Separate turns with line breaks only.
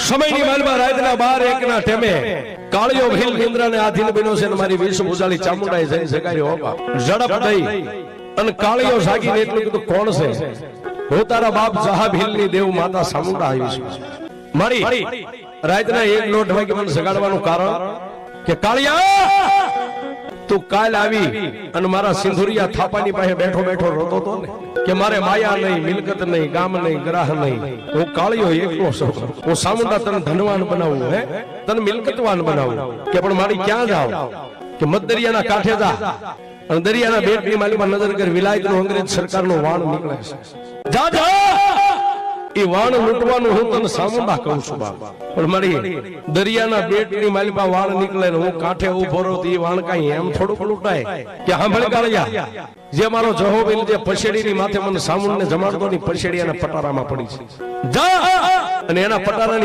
સમયની માલમાં રાતના 12-1 ટેમે કાળિયો ભીલ મિંદ્રાને આધીન બન્યો છે અને મારી વિષ ઉજાળી ચામુંડાએ જઈ સગાર્યો હોપા ઝડપ દઈ અને કાળિયો જાગીને એટલું કીધું કોણ છે? હું તારા બાપ જહા ભીલની દેવ માતા ચામુંડા આવી છું. મારી રાતના 1:30 વાગે મને સગાડવાનું કારણ કે કાળિયા તું કાલ આવી અને મારા સિંધુરિયા થાપાની પાસે બેઠો બેઠો રોતો હતો ને કે મારે માયા નહીં, મિલકત નહીં, ગામ નહીં, ગ્રાહ નહીં, હું કાળિયો એકલો છું. હું ચામુંડા તને ધનવાન બનાવું, હે તને મિલકતવાન બનાવું. કે પણ મારી ક્યાં જાવ? કે મધદરિયાના કાંઠે જા અને દરિયાના બેટની માલીમાં નજર કરી. વિલાયતનું અંગ્રેજ સરકારનું વાણ નીકળે છે. જા જા એ વાણ લૂંટવાનું હું તને ચામુંડા કહું છું બાપ. પણ મારી દરિયાના બેટની માલીમાં વાણ નીકળે ને હું કાંઠે ઉભો રહું તો એ વાણ કાંઈ એમ થોડુંક લૂંટાય કે સાંભળી કાળિયા જે મારો જહોબીલ જે પછેડીની માથે મને ચામુંડને જમાડતો ની પછેડીયાના પટારામાં પડી છે. જા અને એના પટારાની